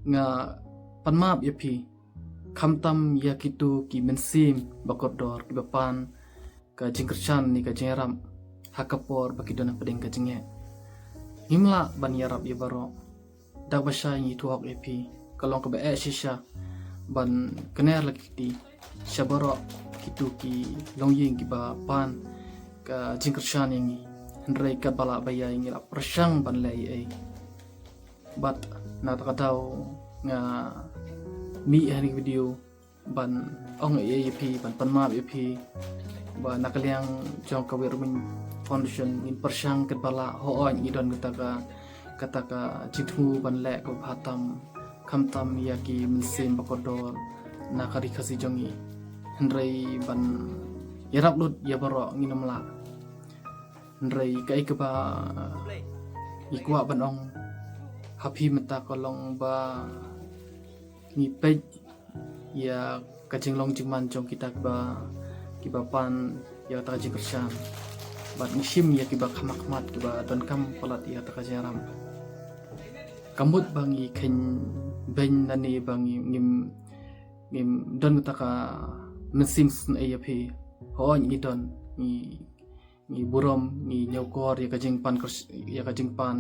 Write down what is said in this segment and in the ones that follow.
nga panmap yapi kamtam ya kitu ki mensim bakodor ki bapan ka jingkerchan ni ka jeram hakapor bakidona pedeng ka jenge himla ban yarap ya baro dak basha yi tuak yapi kalong ka ba shisha ban kener lagi ti shabaro kitu ki longying ki bapan ka jingkerchan yang hendrai ka bala baya yang la persang ban lai ai bat na takataw nga mi hani video ban ong AAP ban panmap AP ba nakaliang jong kawir min foundation in persang ket bala hoon idon kataka jithu ban le ko bhatam kamtam yaki minsim bakodor nakari khasi jongi hendrai ban yarap lut ya baro nginamla hendrai kai ke ba ikwa ban ong happy mata kolong ba ngipej ya kajing long jiman jong kita kiba pan ya ta kajing kersan bat ngishim ya kiba kamakmat kiba don kam palat ya ta kajaram kamut bangi ken ben nani bangi ngim don ta ka mesim sun AAP ho ni don ni burom ni nyokor ya kajing pan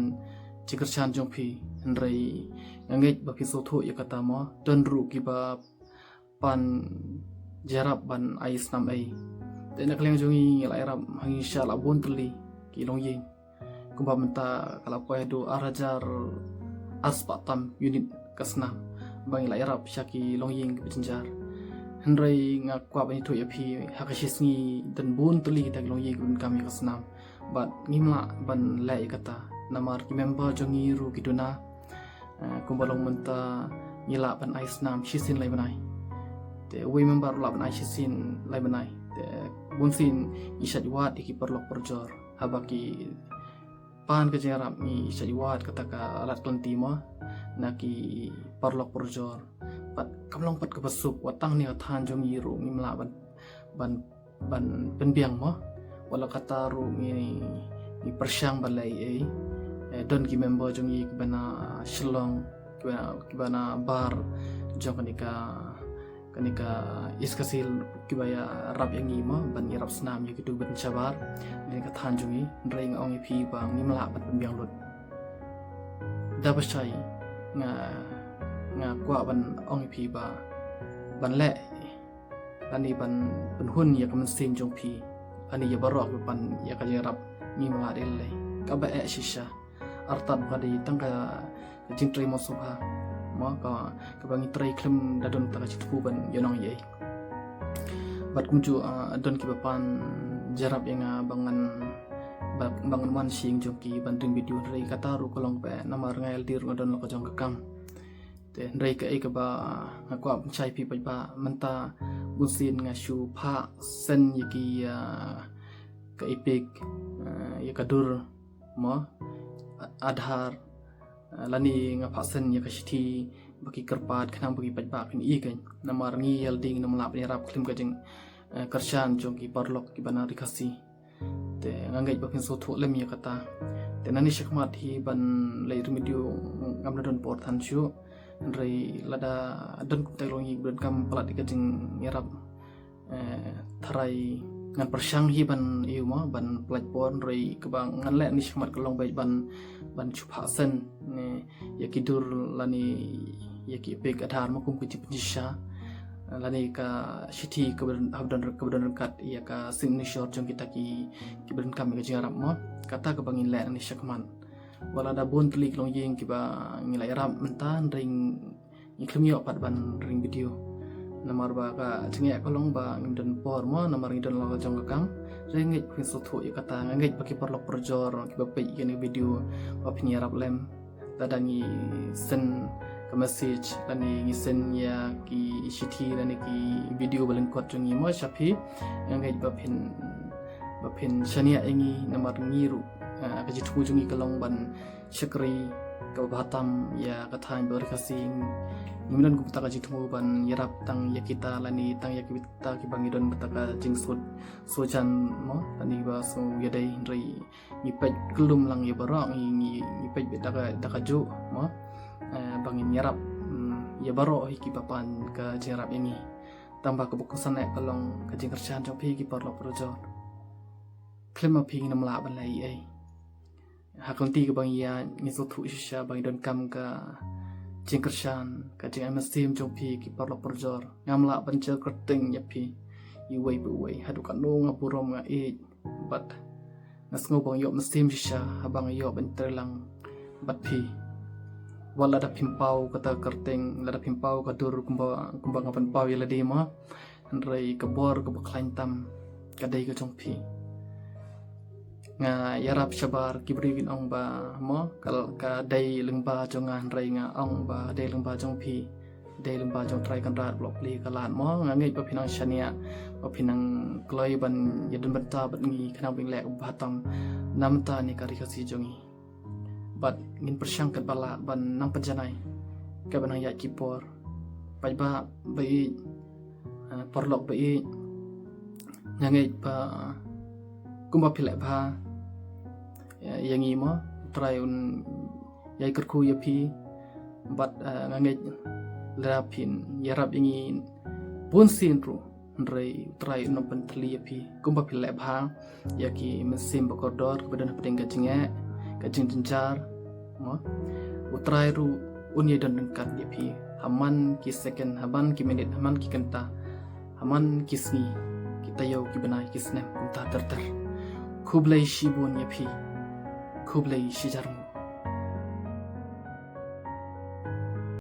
cikersan jong pi hendrai ngait ba pisoto ya kata mo don ru kiba pan jarap ban ais nam ai te nak leng jongi la erap hangi shala bontli ki long ying kumba menta kala poe do arajar aspatam unit kasna bang la erap syaki long ying ki penjar hendrai ngakwa bani to ya pi hakashisngi dan bontli tak long ying kun kami kasna bat ngimla ban lai kata namar ki member jongi ru kiduna kumbalong menta ngila ban ais nam shisin lai banai te we member la ban ais shisin lai banai te bunsin isat wat ki perlok perjor habaki pan ke jarap ni isat wat kataka alat kelentimo naki perlok perjor pat kamlong pat ke besuk watang ni athan jongi ru ngimla ban penbiang mo wala kata ru ni persyang balai don ki member jongi kibana shillong kibana bar jong kanika iskasil kibaya rap yang ngima ban rap snam ya kitu ban chabar ni ka than jongi ring ong pi bang ngimla ban pembiang lut dabashai nga kwa ban ong pi ba ban le ani ban hun ya kamen sin jong pi ani ya barok ban ya ka rap ngimla dele ka ba shisha artat badi tangka jintri mosubha maka kabangi trai klem dadon ta chitku ban yonong ye bat kunju adon ki bapan jarap yang bangan man sing jongki banting video rai kataru kolong pe namar ngail dir ngodon lo jong kakam te rai ka e ka ba ngakwa chai pi pa menta busin ngashu pha sen yaki ka ipik ya kadur mo adhar lani ngaphasen ya kashiti baki kerpat khanang baki pajba pin i kan namar ngi yelding namla pni rap klim kajing karshan jong ki parlok ki bana rikasi te ngangai bakin so tho lem ya kata te nani shakmat hi ban lai video ngamna don por than chu rai lada don tailong hi ban kam palat kajing yarap tharai ngan persyang hi ban iu ma ban platform rai kebang ngan le ni shakmat kalong bai ban chupha sen ne yakidur lani yaki pek adhar makum ki jisha lani ka shiti kebedan kat ya ka signature jong kita ki bedan kami ka jarap mo kata ke bangin le ni shakman wala da bon klik long yeng ki ba ngilai ram mentan ring iklim yo pat ban ring video namar ba ka cengek kolong ba ngiden por mo namar ngiden lo jong kakang ringit pin sotu ya kata ngait baki perlok perjor ki bapai kene video ba pinyarap lem tadangi sen ke message lani ngisen ya ki ishiti lani ki video balen kot jongi mo shapi ngait ba pin shania engi namar ngiru ka jitu jongi kolong ban syakri ka batam ya kathan berkasing Ngimilan ku petaka jing temu ban yarap tang ya kita lani tang ya kita ki bangidon petaka jing sojan mo lani ba so yadai rai ni pej kelum lang ya barang ni pej betaka jo mo bangin yarap ya baro hiki papan ka jengrap yangi tambah kebukusan nek kalong ka jengkerchan jong pi ki porlo projo klima pi nam la ban lai ai hakon ti ka bang ya ngiso thu sha bang don kam ka jengkerchan ka jeng amasim jong pi ki porlo projo ngam la ban cher kerting ya pi i wei bu wei hadu kan no ngapurom nga e but ngas ngobang yo masim sha habang yo ban terlang bat pi wala da pimpau kata kerting la da pimpau ka dur kumba ngapan pau yala di ma rei ka bor ka baklain tam ka dei ka jong pi nga yarap shabar kibrigin ong ba mo kal ka dei lengba jongan rei nga ong ba dei lengba jong pi dei lengba jong trai kan rat blok li ka lat mo nga ngei pa pinang shania pa pinang kloi ban yadun banta bat ngi kana wing lek ba tam namta ni ka ri ka si jongi but ngin persangkat bala ban nang penjanai ka ban ya kipor pai ba bai porlok bai nyangai pa kumba pilek ba yangi mo try un yai kerku ya pi but ngangai lapin yarap yangi pun sin ru rei try no pentli ya pi kumba pilek ba yaki mesim bokodor badan pedeng gajinge kajing jenjar mo utrai ru unya dan dengkat ya pi haman ki second haman ki minit haman ki kenta haman kisni kita yau ki benai kisnem kumta terter kublai shibun ya pi kublai shijar